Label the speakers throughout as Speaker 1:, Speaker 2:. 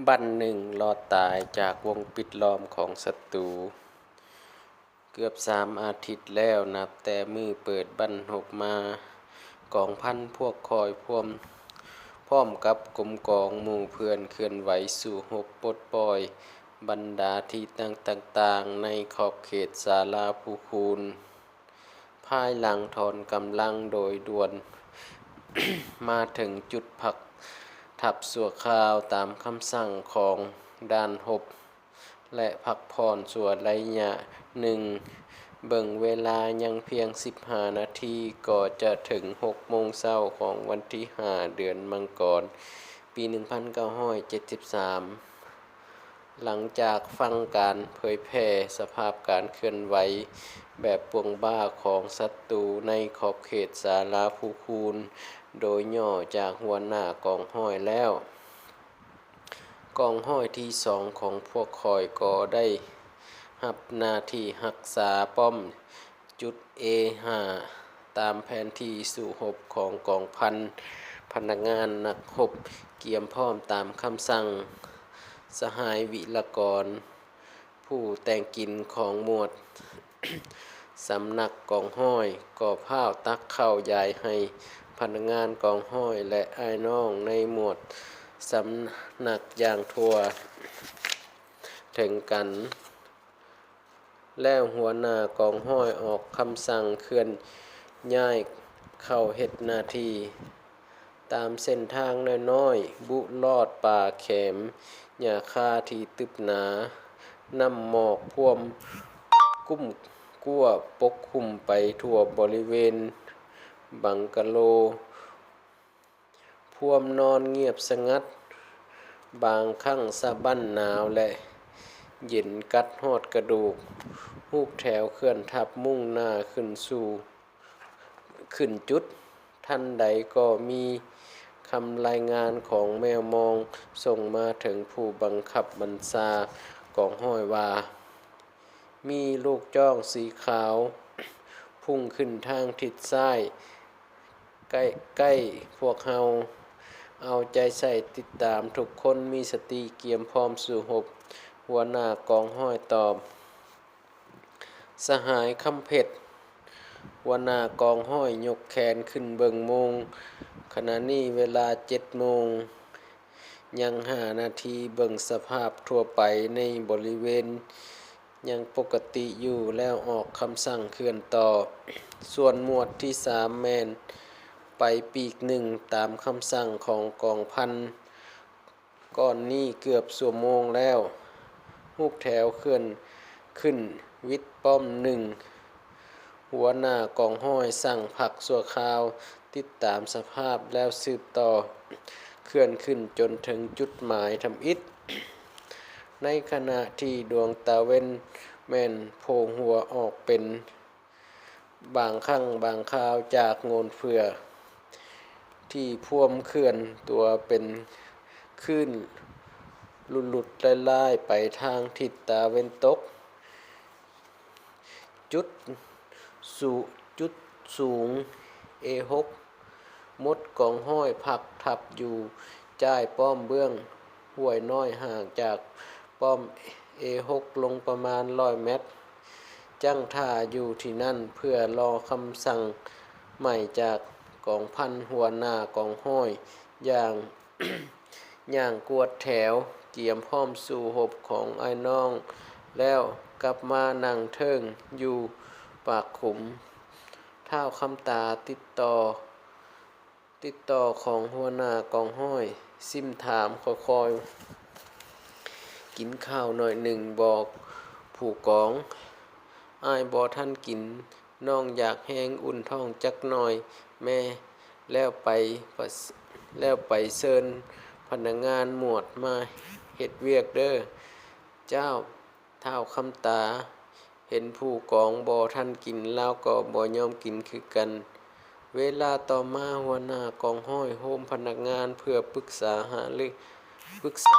Speaker 1: บั้นหนึ่งรอดตายจากวงปิดล้อมของศัตรูเกือบ3 อาทิตย์แล้วนับแต่มือเปิดบั้น6 มากองพันพวกคอยพร้อมกับกลมกองหมู่เพื่อนเคลื่อนไหวสู่6ปลดปล่อยบรรดาที่ตั้งต่างๆในขอบเขตศาลาภูคูนภายหลังถอนกำลังโดยด่วน มาถึงจุดพักทับสั่วคราวตามคำสั่งของด่านหบและพักผ่อนส่วนระยะหนึ่งเบิ่งเวลายังเพียง15 นาทีก็จะถึง6 โมงเช้าของวันที่5 เดือนมังกรปี1973หลังจากฟังการเผยแพร่สภาพการเคลื่อนไหวแบบปวงบ้าของศัตรูในขอบเขตศาลาภูคูนโดยย่อจากหัวหน้ากองห้อยแล้วกองห้อยที่2ของพวกคอยก็ได้รับหน้าที่รักษาป้อมจุด A5 ตามแผนที่สู่รบของกองพันพนักงานนักรบเกียมพร้อมตามคำสั่งสหายวิรกรผู้แต่งกินของหมวด สำนักกองห้อยก่อผ้าตักข้าวยายให้พนักงานกองห้อยและอ้ายน้องในหมวดสำนักอย่างทั่วถึงกันแล้วหัวหน้ากองห้อยออกคำสั่งเคลื่อนย้ายเข้าเฮ็ดหน้าที่ตามเส้นทางน้อยๆบุลอดป่าแขมหญ้าคาที่ตึบหนาน้ำหมอกท่วมกุ้มกั้วปกคลุมไปทั่วบริเวณบังกะโลพวมนอนเงียบสงัดบางครั้งสะบั้นหนาวและเย็นกัดฮอดกระดูกรูปแถวเคลื่อนทับมุ่งหน้าขึ้นจุดทันใดก็มีคำรายงานของแมวมองส่งมาถึงผู้บังคับบัญชากองห้อยว่ามีลูกจ้องสีขาวพุ่งขึ้นทางทิศซ้ายใกล้พวกเฮาเอาใจใส่ติดตามทุกคนมีสติเกียมพร้อมสู่รบหัวหน้ากองห้อยตอบสหายคำเพชรหัวหน้ากองห้อยยกแขนขึ้นเบิ่งโมงขณะนี้เวลา7 โมงยัง5 นาทีเบิ่งสภาพทั่วไปในบริเวณยังปกติอยู่แล้วออกคำสั่งเคลื่อนต่อส่วนหมวดที่3แม่นไปปีกหนึ่งตามคำสั่งของกองพันก่อนนี้เกือบชั่วโมงแล้วรูปแถวเคลื่อนขึ้นวิดป้อมหนึ่งหัวหน้ากองห้อยสั่งพักชั่วคราวติดตามสภาพแล้วสืบต่อเคลื่อนขึ้นจนถึงจุดหมายทำอิฐในขณะที่ดวงตะเวนแม่นโผล่หัวออกเป็นบางครั้งบางคราวจากโงนเฟือที่พ่วมเคลื่อนตัวเป็นคลื่นหลุดไล่ๆไปทางทิศตะเวนตกจุดสูง A6 มดกองห้อยพักทับอยู่จ้ายป้อมเบื้องห้วยน้อยห่างจากป้อม A6 ลงประมาณ100 เมตรจั่งท่าอยู่ที่นั่นเพื่อรอคำสั่งใหม่จากกองพันหัวหน้ากองห้อยอย่าง อย่างกวดแถวเกียมพร้อมสู่รบของไอ้น้องแล้วกลับมานั่งเทิงอยู่ปากขุมท้าวคำตาติดต่อของหัวหน้ากองห้อยซิมถามค่อยๆกินข้าวหน่อยหนึ่งบอกผู้กองอ้ายบ่ทันกินน้องอยากแห้งอุ่นท้องจักหน่อยแม่แล้วไปเชิญพนักงานหมวดมาเฮ็ดเวียกเด้อเจ้าท้าวคำตาเห็นผู้กองบ่ทันกินแล้วก็บ่ยอมกินคือกันเวลาต่อมาหัวหน้ากองห้อยโฮมพนักงานเพื่อปรึกษ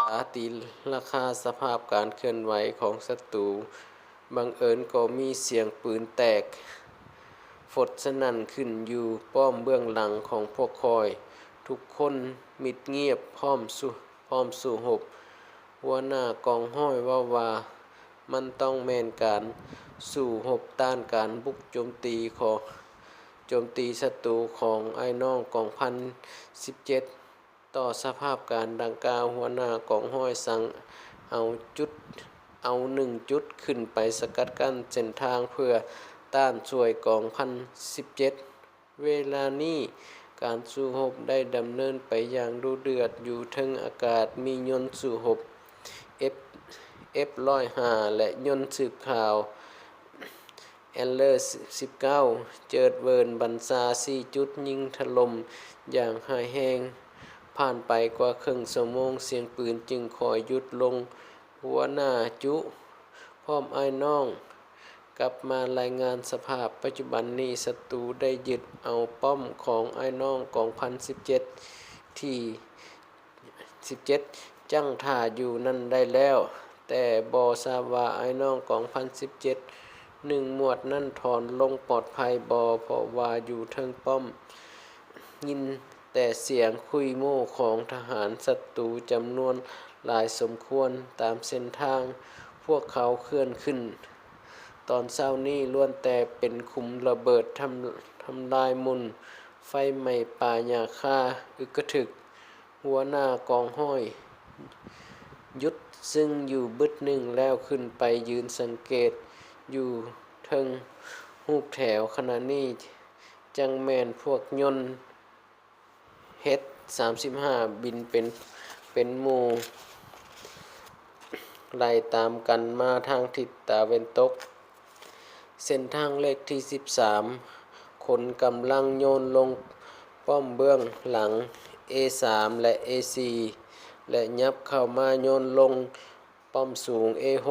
Speaker 1: าตีราคาสภาพการเคลื่อนไหวของศัตรูบังเอิญก็มีเสียงปืนแตกฝดสนั่นขึ้นอยู่ป้อมเบื้องหลังของพวกคอยทุกคนมิดเงียบพร้อมสู่รบ หัวหน้ากองร้อยว่ามันต้องแม่นการสู้รบต้านการบุกโจมตีศัตรูของไอ้น้องกองพัน17ต่อสภาพการดังกล่าวหัวหน้ากองร้อยสั่งเอา1 จุดขึ้นไปสกัดกั้นเส้นทางเพื่อต้านช่วยกองพัน17เวลานี้การสู้รบได้ดำเนินไปอย่างดุเดือดอยู่เทิงอากาศมียนต์สู้รบ F-105 และยนต์สืบข่าวแอลเลอร์19เจิดเวิร์นบัญชา4 จุดยิงถล่มอย่างหายแฮงผ่านไปกว่าครึ่งชั่วโมงเสียงปืนจึงค่อยหยุดลงหัวหน้าจุพร้อมอ้ายน้องกลับมารายงานสภาพปัจจุบันนี้ศัตรูได้ยึดเอาป้อมของอ้ายน้องกองพัน17ที่17จังท่าอยู่นั่นได้แล้วแต่บ่ทราบว่าอ้ายน้องกองพัน17หนึ่งหมวดนั่นถอนลงปลอดภัยบ่เพราะว่าอยู่เทิงป้อมยินแต่เสียงคุยโม่ของทหารศัตรูจำนวนหลายสมควรตามเส้นทางพวกเขาเคลื่อนขึ้นตอนเช้านี้ล้วนแต่เป็นคุมระเบิดทำลายมุนไฟไหม้ป่าหญ้าคาอึกกระทึกหัวหน้ากองร้อยยุทธซึ่งอยู่บึดหนึ่งแล้วขึ้นไปยืนสังเกตอยู่เทิงรูปแถวขณะนี้จังแม่นพวกยนต์เฮ็ด35บินเป็นหมู่ไล่ตามกันมาทางทิศตะวันตกเส้นทางเลขที่13คนกำลังโยนลงป้อมเบื้องหลัง A3 และ A4 และยับเข้ามาโยนลงป้อมสูง A6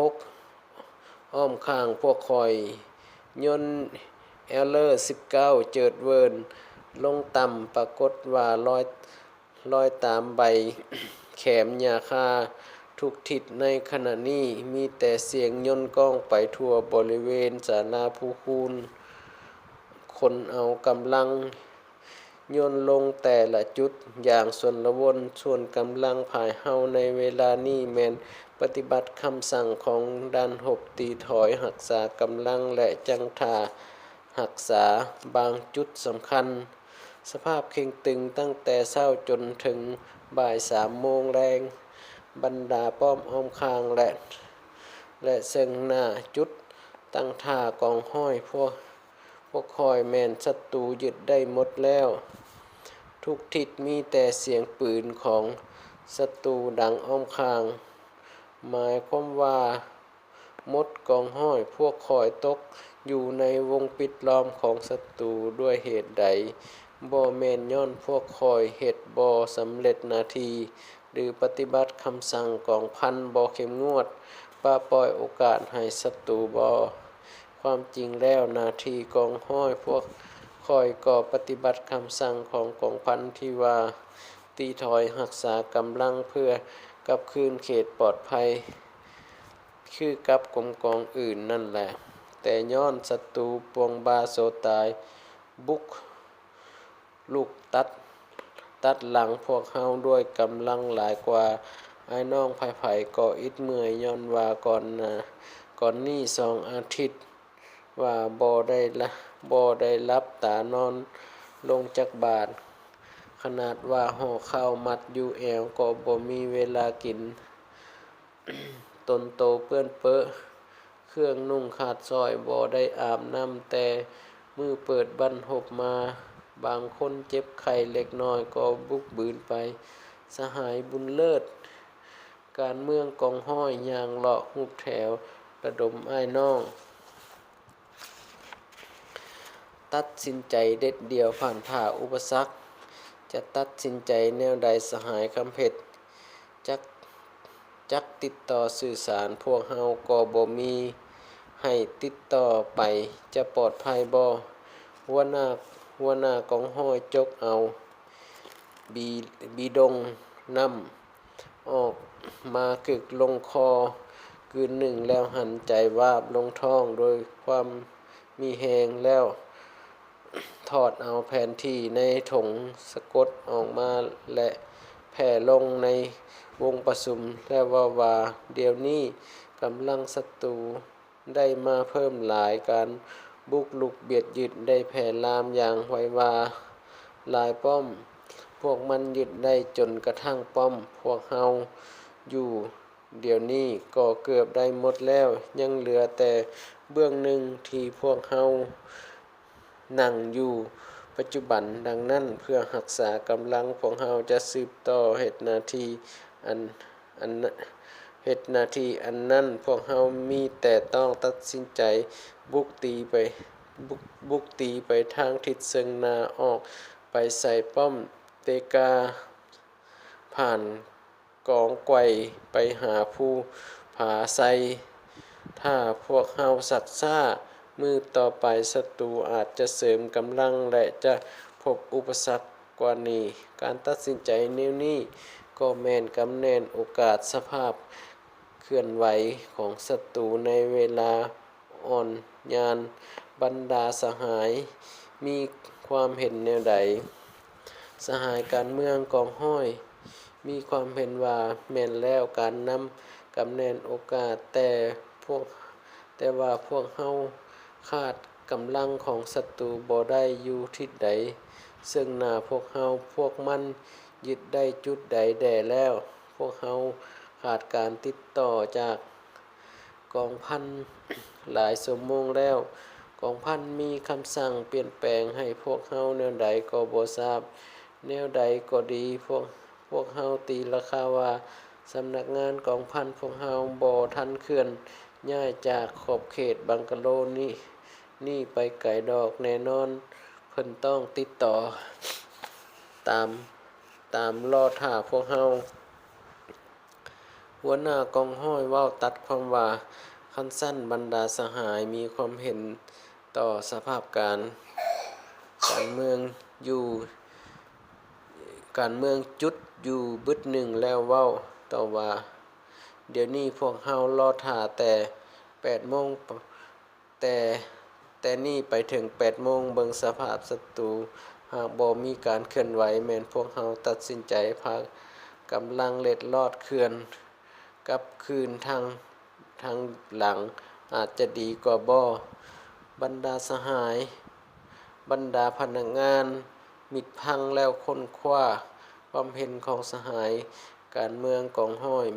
Speaker 1: อ้อมข้างพวกคอยยนต์แอลเลอร์19เจิดเวิร์นลงต่ำปรากฏว่าลอยตามใบแขมหญ้าคาทุกทิศในขณะนี้มีแต่เสียงยนต์ก้องไปทั่วบริเวณศาลาภูคูนคนเอากำลังยนต์ลงแต่ละจุดอย่างส่วนละวนส่วนกำลังภายเฮาในเวลานี้แม้นปฏิบัติคำสั่งของด้านหบตีถอยรักษากำลังและจังท่ารักษาบางจุดสำคัญสภาพเข่งตึงตั้งแต่เช้าจนถึงบ่าย3 โมงแรงบรรดาป้อมอ้อมข้างและเซิงหน้าจุดตั้งท่ากองห้อยพวกคอยแม่นศัตรูยึดได้หมดแล้วทุกทิศมีแต่เสียงปืนของศัตรูดังอ้อมข้างหมายความว่าหมดกองห้อยพวกคอยตกอยู่ในวงปิดล้อมของศัตรูด้วยเหตุใดบ่แม่นย้อนพวกคอยเฮ็ดบ่สำเร็จหน้าที่หรือปฏิบัติคำสั่งกองพันบ่เข้มงวดป้าปล่อยโอกาสให้ศัตรูบ่ความจริงแล้วหน้าที่กองห้อยพวกคอยก็ปฏิบัติคำสั่งของกองพันที่ว่าตีถอยรักษากำลังเพื่อกลับคืนเขตปลอดภัยคือกับกองอื่นนั่นแหละแต่ย้อนศัตรูปวงบาโซตายบุกลูกตัดหลังพวกเฮาด้วยกำลังหลายกว่าไอ้น้องไผ่ก็อิดเมื่อยย้อนว่าก่อนนี้2 อาทิตย์ว่าบ่ได้รับตานอนลงจากบาทขนาดว่าห่อข้าวมัดอยู่แอวก็บ่มีเวลากินตนโตเปื้อนเป้อเครื่องนุ่งขาดซอยบ่ได้อาบน้ำแต่มือเปิดบั้นหบมาบางคนเจ็บไข้เล็กน้อยก็บุกบืนไปสหายบุญเลิศการเมืองกองห้อยยางเลาะหุบแถวระดมอ้ายน้องตัดสินใจเด็ดเดี่ยวผ่านผ่าอุปสรรคจะตัดสินใจแนวใดสหายคำเพชรจักติดต่อสื่อสารพวกเฮาก็บ่มีให้ติดต่อไปจะปลอดภัยบ่หัวหน้ากองห้อยจกเอาบีดงน้ำออกมากึกลงคอคืนหนึ่งแล้วหันใจวาบลงท้องโดยความมีแหงแล้วถอดเอาแผนที่ในถุงสะกดออกมาและแผ่ลงใน วงประชุมและว่าเดี๋ยวนี้กำลังศัตรูได้มาเพิ่มหลายการบุกรุกเบียดยึดได้แผ่ลามอย่างไววาหลายป้อมพวกมันยึดได้จนกระทั่งป้อมพวกเฮาอยู่เดี๋ยวนี้ก็เกือบได้หมดแล้วยังเหลือแต่เบื้องหนึ่งที่พวกเฮานั่งอยู่ปัจจุบันดังนั้นเพื่อรักษากำลังพวกเฮาจะสืบต่อเฮ็ดหน้าที่อันนั้นพวกเฮามีแต่ต้องตัดสินใจบุกตีไปทางทิศเชิงนาออกไปใส่ป้อมเตกาผ่านกองไกวไปหาผู้ผาไซถ้าพวกเฮาสัตว์ซ่ามือต่อไปศัตรูอาจจะเสริมกำลังและจะพบอุปสรรคกว่านี้การตัดสินใจแนวนี้ก็แม่นกำแน่นโอกาสสภาพเคลื่อนไหวของศัตรูในเวลาอ่อนยานบรรดาสหายมีความเห็นแนวใดสหายการเมืองกองห้อยมีความเห็นว่าแม่นแล้วการนำกำแน่นโอกาสแต่ว่าพวกเฮาขาดกำลังของศัตรูบ่ได้อยู่ทิศใดซึ่งหน้าพวกมันยึดได้จุดใดแด่แล้วพวกเฮาขาดการติดต่อจากกองพันหลายชั่วโมงแล้วกองพันมีคำสั่งเปลี่ยนแปลงให้พวกเฮาแนวใดก็บ่ทราบแนวใดก็ดีพวกเฮาตีราคาว่าสำนักงานกองพันพวกเฮาบ่ทันเคลื่อนย้ายจากขอบเขตบังกะโลนี่ไปไกลดอกแน่นอนเพิ่นต้องติดต่อตามรอท่าพวกเฮาหัวหน้ากองห้อยเว้าตัดความว่าคันสั้นบรรดาสหายมีความเห็นต่อสภาพการเมืองจุดอยู่บึดหนึ่งแล้วเว้าต่อว่าเดี๋ยวนี้พวกเฮารอท่าแต่8 โมงแต่นี่ไปถึง8 โมงเบิ่งสภาพศัตรูหากบ่มีการเคลื่อนไหวแม่นพวกเฮาตัดสินใจพากำลังเล็ดลอดเคลื่อนกลับคืนทางหลังอาจจะดีกว่าบ่บรรดาสหายบรรดาพนักงานมิตรพังแล้วค้นคว้าความเห็นของสหายการเมืองกองห้อย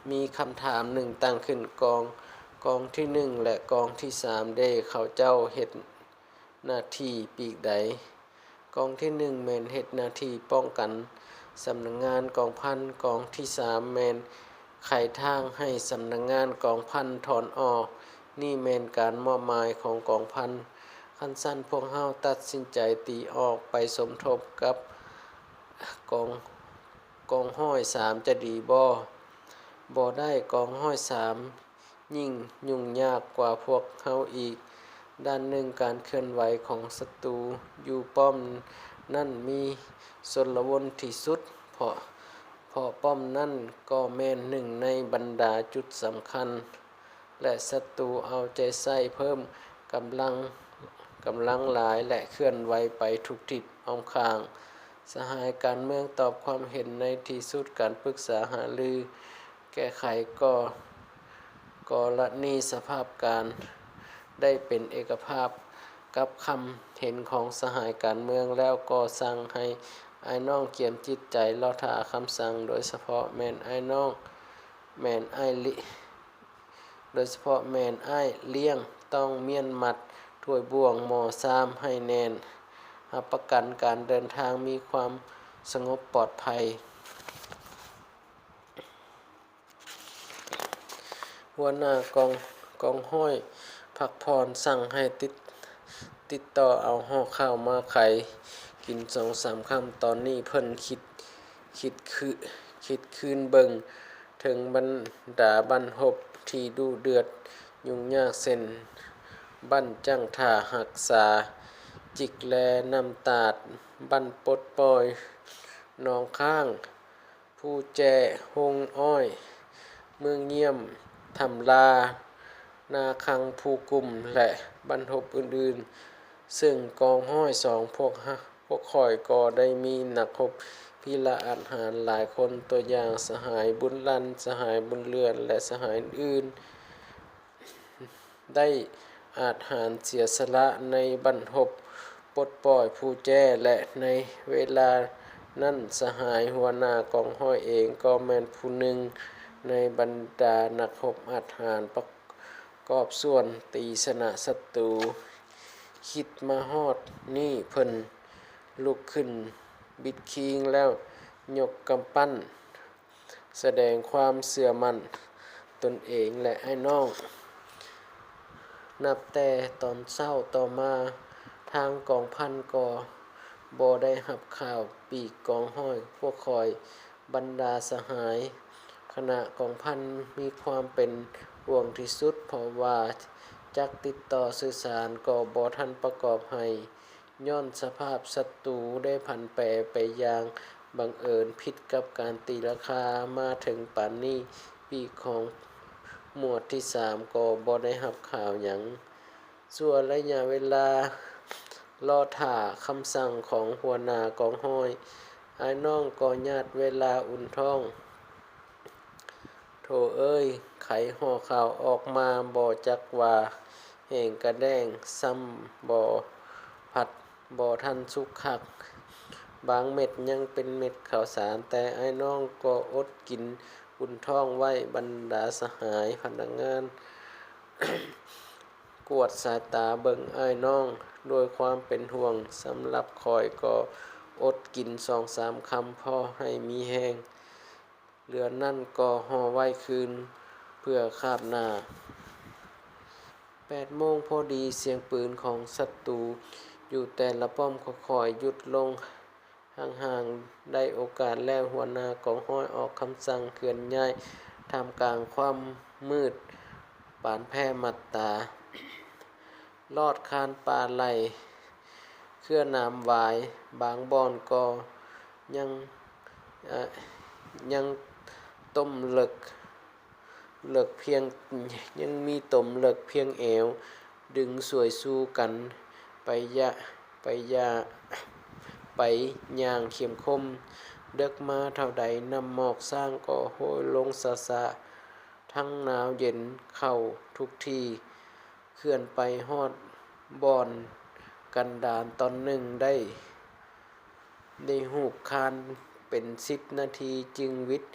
Speaker 1: มีคำถามหนึ่งตั้งขึ้นกองที่1และกองที่3ได้เขาเจ้าเฮ็ดหน้าที่ปีกใดกองที่1แม่นเฮ็ดหน้าที่ป้องกันสำนักงานกองพันกองที่3แม่นไขทางให้สำนักงานกองพันถอนออกนี่แม่นการมอบหมายของกองพันคันสั้นพวกเฮาตัดสินใจตีออกไปสมทบกับกองห้อย3จะดีบ่ได้กองห้อย3ยิ่งยุ่งยากกว่าพวกเฮาอีกด้านหนึ่งการเคลื่อนไหวของศัตรูอยู่ป้อมนั่นมีชลวนที่สุดเพราะป้อมนั่นก็แม่นหนึ่งในบรรดาจุดสำคัญและศัตรูเอาใจใส่เพิ่มกำลังหลายและเคลื่อนไหวไปทุกทิศอ้อมข้างสหายการเมืองตอบความเห็นในที่สุดการปรึกษาหารือแก้ไขกรณีสภาพการได้เป็นเอกภาพกับคำเห็นของสหายการเมืองแล้วก็สั่งให้ไอ้น้องเกียมจิตใจรอท่าคำสั่งโดยเฉพาะแม่นไอ้น้องแม่นไอ้โดยเฉพาะแม่นไอ้เลี้ยงต้องเมียนมัดถ้วยบ่วงหมอ3ให้แน่นรับประกันการเดินทางมีความสงบปลอดภัยหัวหน้ากองห้อยพักพรสั่งให้ติดต่อเอาห่อข้าวมาไขกิน2-3 ค่ำตอนนี้เพิ่นคิดคืนเบิ่งถึงบรรดาบันหบที่ดุเดือดยุ่งยากเส้นบั้นจังท่าหักษาจิกแลน้ำตาดบั้นปลดปล่อยหนองข้างผู้แจหงอ้อยเมืองเยี่ยมทำลานาคังภูกุมและบรรทบอื่นๆซึ่งกองห้อย2พวกข่อยก็ได้มีนักรบ พิละอาหารหลายคนตัวอย่างสหายบุญลันสหายบุญเรือนและสหายอื่นได้อาจหารเสียสละในบรรทบปลดปล่อยผู้แจ้และในเวลานั้นสหายหัวหน้ากองห้อยเองก็แม่นผู้หนึ่งในบรรดานักรบอาหารประกอบส่วนตีชนะศัตรูคิดมาฮอดนี่เพิ่นลุกขึ้นบิดคิงแล้วยกกำปั้นแสดงความเสื่อมั่นตนเองและไอ้น้องนับแต่ตอนเช้าต่อมาทางกองพันก็บ่ได้รับข่าวปีกกองห้อยพวกคอยบรรดาสหายขณะกองพันมีความเป็นห่วงที่สุดเพราะว่าจักติดต่อสื่อสารก็บ่ทันประกอบให้ย้อนสภาพศัตรูได้ผันแปรไปอย่างบังเอิญผิดกับการตีราคามาถึงปานนี้ปีกของหมวดที่3ก็บ่ได้รับข่าวหยังส่วนระยะเวลารอท่าคำสั่งของหัวหน้ากองห้อยอ้ายน้องก็ญาติเวลาอุ่นท้องโธ่เอ้ยไขห่อข่าวออกมาบ่จักว่าแห้งกระแดงซ้ำบ่ผัดบ่ทันสุกคักบางเม็ดยังเป็นเม็ดข้าวสารแต่อ้ายน้องก็อดกินอุ่นท้องไว้บรรดาสหายพนักงาน กวดสายตาเบิ่งอ้ายน้องโดยความเป็นห่วงสำหรับคอยก็อดกิน2-3 คำพอให้มีแห้งเหลือนั่นก็ห่อไว้คืนเพื่อคาบหน้า8 โมงพอดีเสียงปืนของศัตรูอยู่แต่ละป้อมค่อยๆหยุดลงห่างๆได้โอกาสแล้วหัวหน้ากองห้อยออกคำสั่งเคลื่อนย้ายท่ามกลางความมืดปานแพร่มัดตาลอดคานป่าไหลเคลื่อนน้ำหวายบางบ่อนก็ยังยังต้มเหลิกเพียงยังมีต้มเหลิกเพียงเอวดึงสวยสู้กันไปไปย่างเข้มข้มเดึกมาเท่าใดน้ำหมอกสร้างก็โหยลงสะสะทั้งหนาวเย็นเข้าทุกทีเคลื่อนไปฮอดบ่อนกันดารตอนหนึ่งได้หูบคานเป็น10 นาทีจึงวิทย์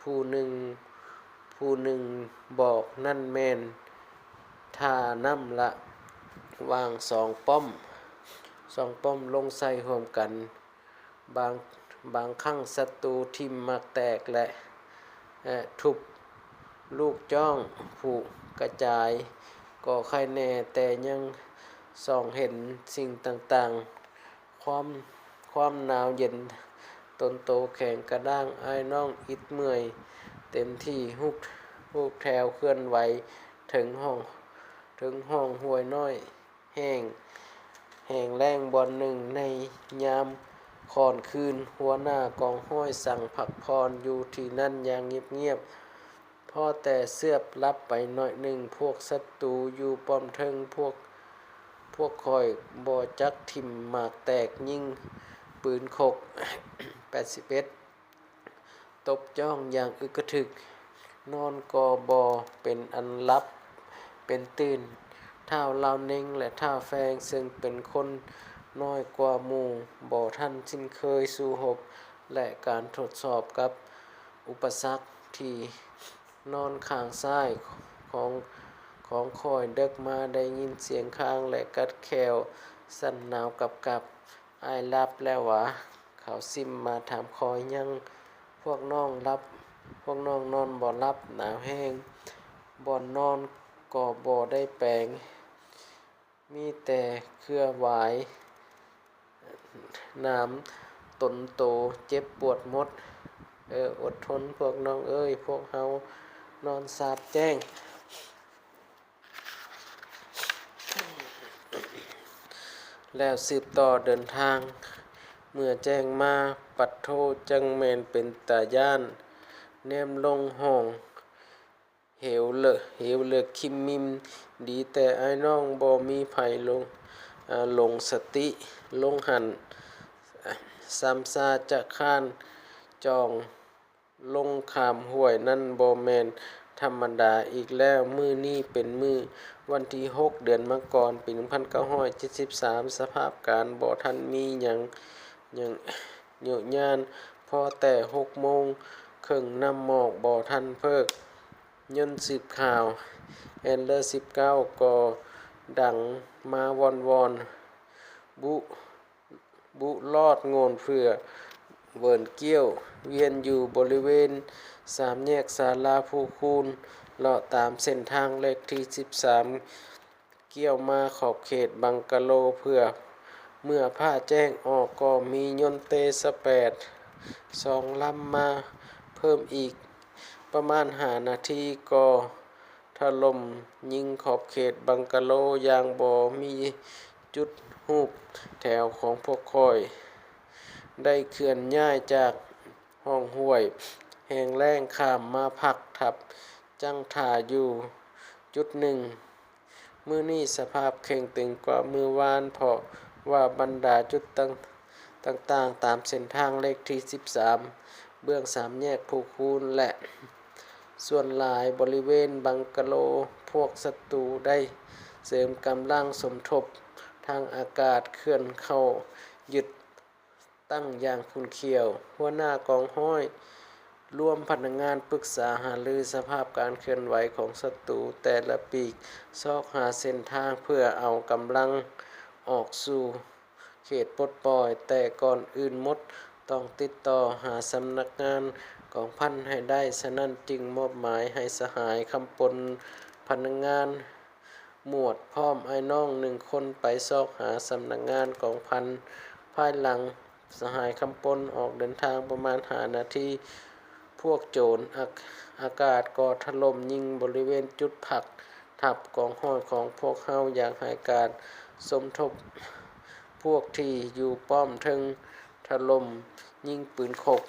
Speaker 1: ผู้หนึ่งบอกนั่นแม่นท่าน้ำละวาง2 ป้อมลงใส่ร่วมกันบางครั้งศัตรูทิ่มมักแตกและทุบลูกจ้องผูกกระจายก็ใครแน่แต่ยังส่องเห็นสิ่งต่างๆความหนาวเย็นตนโตแข็งกระด้างอ้ายน้องอิดเมื่อยเต็มที่ฮุกแถวเคลื่อนไหวถึงห้องห้วยน้อยแห้งแรงบอนหนึ่งในยามค่อนคืนหัวหน้ากองห้อยสั่งพักพรอยู่ที่นั่นอย่างเงียบๆพอแต่เสือบลับไปหน่อยหนึ่งพวกศัตรูอยู่ป้อมเทิงพวกคอยบ่จักถิ่มหมากแตกยิงปืนคก 81ตบจ้องอย่างอึกกระทึกนอนกอบอเป็นอันลับเป็นตื่นท้าวลาวเน่งและท้าวแฟงซึ่งเป็นคนน้อยกว่าหมู่บ่ทันชินเคยสู่รบและการทดสอบกับอุปสรรคที่นอนข้างซ้ายของคอยเดึกมาได้ยินเสียงข้างและกัดแขวสั่นหนาวกับอ้ายรับแล้วหวะเขาซิมมาถามคอยยังพวกน้องนอนบ่รับหนาวแห้งบ่อนนอนก็บ่ได้แปลงมีแต่เครือหวายน้ำตนโตเจ็บปวดหมดอดทนพวกน้องเอ้ยพวกเฮานอนสาบแจ้งแล้วสืบต่อเดินทางเมื่อแจ้งมาปัดโทจังแม่นเป็นตาย้านแนมลงห้องเหวเลิกคิมมิมดีแต่อ้ายน้องบ่มีไผลงสติลงหัน สามซาจะข้านจองลงขามห้วยนั่นบ่แม่นธรรมดาอีกแล้วมื้อนี้เป็นมื้อวันที่6เดือนมกราคมปี1973สภาพการบ่ทันมีหยังโยยานพอแต่6โมงครึ่งน้ำหมอกบ่ทันเพิกยนต์สืบข่าวแอนเลอร์19ก็ดังมาวอนบุลอดโงนเพื่อเวิร์นเกี้ยวเวียนอยู่บริเวณสามแยกศาลาภูคูนเลาะตามเส้นทางเลขที่13เกี่ยวมาขอบเขตบังกะโลเพื่อเมื่อผ้าแจ้งออกก็มียนต์เตสแปด2ลำมาเพิ่มอีกประมาณ5นาทีก็ถล่มยิงขอบเขตบังกะโลอย่างบ่มีจุดฮูบแถวของพวกคอยได้เคลื่อนย้ายจากห้องห้วยแห่งแรงข้ามมาพักทับจังท่าอยู่จุดหนึ่งมื้อนี้สภาพเข่งตึงกว่ามื้อวานเพราะว่าบรรดาจุดต่างๆตามเส้นทางเลขที่13เบื้องสามแยกภูคูนและส่วนหลายบริเวณบังกะโลพวกศัตรูได้เสริมกำลังสมทบทางอากาศเคลื่อนเข้ายึดตั้งอย่างคุนเขียวหัวหน้ากองห้อยร่วมพนักงานปรึกษาหารือสภาพการเคลื่อนไหวของศัตรูแต่ละปีกซอกหาเส้นทางเพื่อเอากำลังออกสู่เขตปลดปล่อยแต่ก่อนอื่นหมดต้องติดต่อหาสำนักงานกองพันให้ได้ฉะนั้นจึงมอบหมายให้สหายคำปนพนักงานหมวดพร้อมไอ้น้อง1คนไปซอกหาสำนักงานกองพันภายหลังสหายคำปนออกเดินทางประมาณ5นาทีพวกโจรอากาศก็ถล่มยิงบริเวณจุดผักทับกองห้อยของพวกเฮาอย่างให้การสมทบพวกที่อยู่ป้อมถึงถล่มยิงปืนคก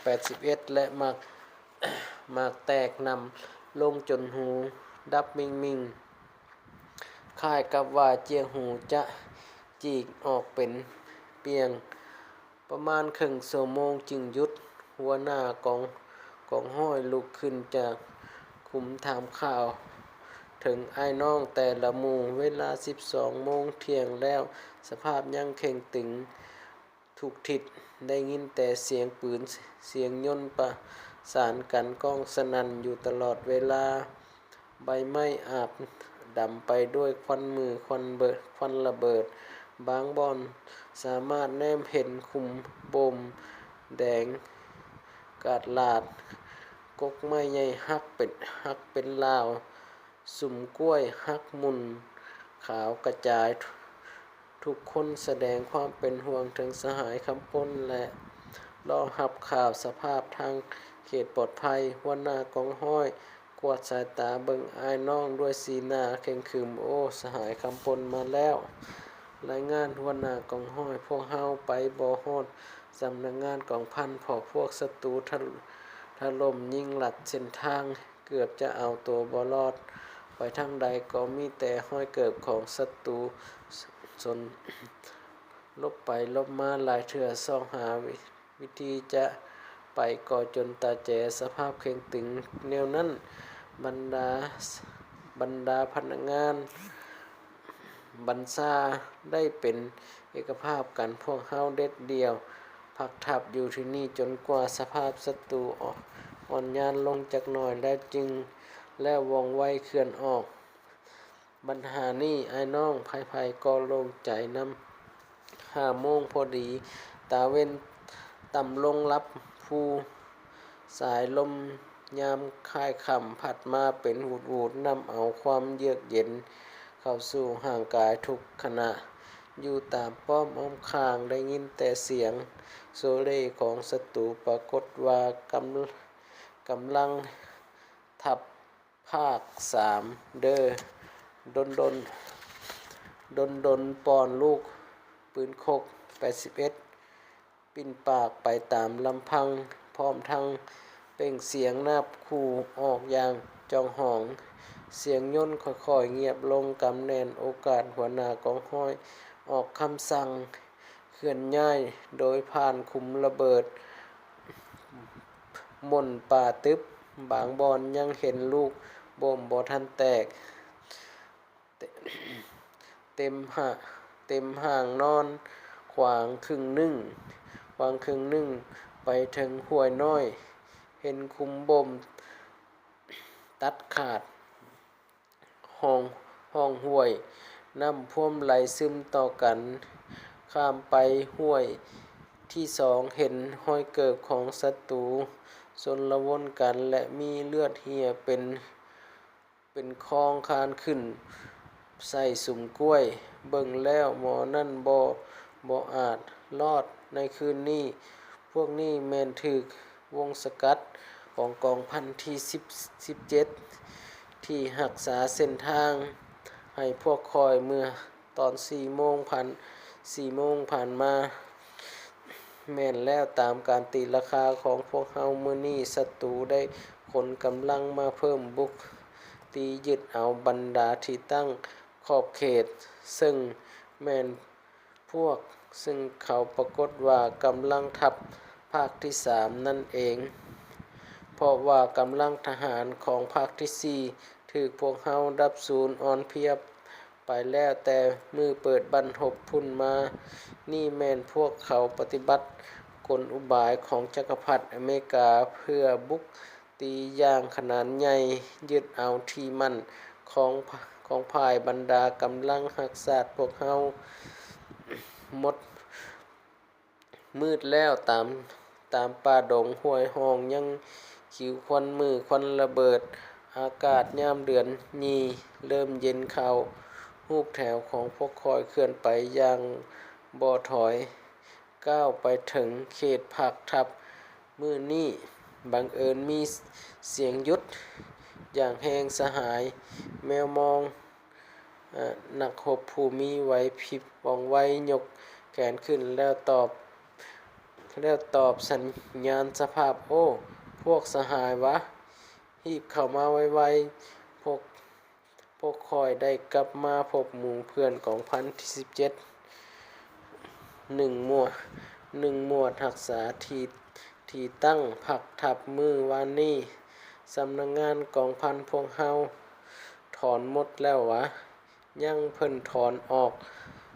Speaker 1: 81และมากแตกนำลงจนหูดับมิงคล้ายกับว่าเจียงหูจะจีกออกเป็นเปียงประมาณครึ่งชั่วโมงจึงหยุดหัวหน้ากองห้อยลุกขึ้นจากคุมถามข่าวถึงไอ้น้องแต่ละหมู่เวลา12โมงเที่ยงแล้วสภาพยังเข่งตึงทุกทิศได้ยินแต่เสียงปืนเสียงยนต์ประสานกันก้องสนั่นอยู่ตลอดเวลาใบไม้อาบดำไปด้วยควันมือควันระเบิดบางบ่อนสามารถแนมเห็นคุมบ่มแดงกาดลาดกกไม้ใหญ่หักเป็นลาวสุมกล้วยหักมุนขาวกระจายทุกคนแสดงความเป็นห่วงถึงสหายคำปนและรอหับข่าวสภาพทางเขตปลอดภัยหัวหน้ากองห้อยกวาดสายตาเบิ่งอ้ายน้องด้วยสีหน้าเข่งขรึมโอ้สหายคำปนมาแล้วรายงานหัวหน้ากองห้อยพวกเฮาไปบ่ฮอดสำนักงานกองพันพอพวกศัตรูถล่มยิงหลัดเส้นทางเกือบจะเอาตัวบ่รอดไปทางใดก็มีแต่ห้อยเกิบของศัตรูสนลบไปลบมาหลายเทื่อส่องหาวิธีจะไปก่อจนตาแจสภาพเข่งตึงแนวนั้นบรรดาพนักงานบัญชาได้เป็นเอกภาพกันพวกเฮาเด็ดเดียวพักทับอยู่ที่นี่จนกว่าสภาพศัตรูอ่อนยานลงจากหน่อยแล้วว่องไวเคลื่อนออกปัญหานี้ไอ้น้องไผก็โล่งใจนำ5โมงพอดีตาเว้นต่ำลงรับผู้สายลมยามค่ายค่ำพัดมาเป็นหูดนำเอาความเยือกเย็นเข้าสู่ห่างกายทุกขณะอยู่ตามป้อมอ้อมข้างได้ยินแต่เสียงโซเล่ของศัตรูปรากฏว่ากำลังทับภาค3เด้อดนปอนลูกปืนคก81ปิ่นปากไปตามลำพังพร้อมทั้งเปล่งเสียงนับคู่ออกอย่างจองหองเสียงยนต์ค่อยๆเงียบลงกำแน่นโอกาสหัวหน้ากองห้อยออกคำสั่ง ลื่อนย้ายโดยผ่านคุมระเบิดหม่นป่าตึบบางบอนยังเห็นลูกบ่มบ่ทันแตกเต็มห่างนอนขวางครึ่งหนึ่งไปถึงห้วยน้อยเห็นคุมบ่มตัดขาดห้องห้วยน้ำท่วมไหลซึมต่อกันข้ามไปห้วยที่สองเห็นห้อยเกิบของศัตรูชนละวนกันและมีเลือดเหี่ยเป็นคลองคานขึ้นใส่สุมกล้วยเบิ่งแล้วหมอนั่นบ่อาจรอดในคืนนี้พวกนี้แม่นถึกวงสกัดของกองพันที่17ที่รักษาเส้นทางให้พวกคอยเมื่อตอน4 โมงผ่านมาแม่นแล้วตามการตีราคาของพวกเฮามื้อนี้ศัตรูได้ขนกำลังมาเพิ่มบุกตียึดเอาบรรดาที่ตั้งขอบเขตซึ่งแม่นพวกซึ่งเขาปรากฏว่ากำลังทัพภาคที่3นั่นเองเพราะว่ากำลังทหารของภาคที่4ถูกพวกเฮาดับศูนย์อ่อนเพลียไปแล้วแต่มือเปิดบั้นหบพุ่นมานี่แม่นพวกเขาปฏิบัติกลอุบายของจักรพรรดิอเมริกาเพื่อบุกตีอย่างขนาดใหญ่ยึดเอาที่มั่นของภายบรรดากำลังรักษาพวกเฮาหมดมืดแล้วตามป่าดงห้วยห้องยังขิวควันมือควันระเบิดอากาศยามเดือนยีเริ่มเย็นเข้ารูปแถวของพวกคอยเคลื่อนไปอย่างบ่ถอยก้าวไปถึงเขตภาคทัพมื้อนี้บังเอิญมีเสียงหยุดอย่างแหงสหายแมวมองนักรบผู้มีไหวพริบว่องไวยกแขนขึ้นแล้วตอบสัญญาณสภาพโอ้พวกสหายวะรีบเข้ามาไวๆพวกคอยได้กลับมาพบหมู่เพื่อนของพันที่17หนึ่งหมวดรักษาที่ตั้งผักทับมือวานนี้สำนักงานกองพันพวกเฮาถอนหมดแล้ววะยังเพิ่นถอนออก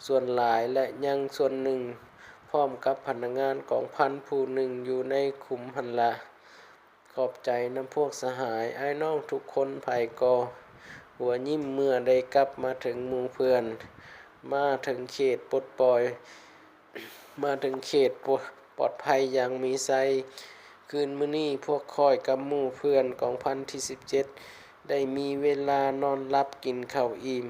Speaker 1: ส่วนหลายและยังส่วนหนึ่งพร้อมกับพนักงานกองพันผู้หนึ่งอยู่ในคุมหันละขอบใจน้ำพวกสหายไอ้น้องทุกคนภายกอหัวยิ้มเมื่อได้กลับมาถึงหมู่เพื่อนมาถึงเขตปลดปล่อยมาถึงเขตปลอดภัยอย่างมีไซคืนมื้อนี้พวกคอยกับหมู่เพื่อนของพันที่17ได้มีเวลานอนหลับกินข้าวอิ่ม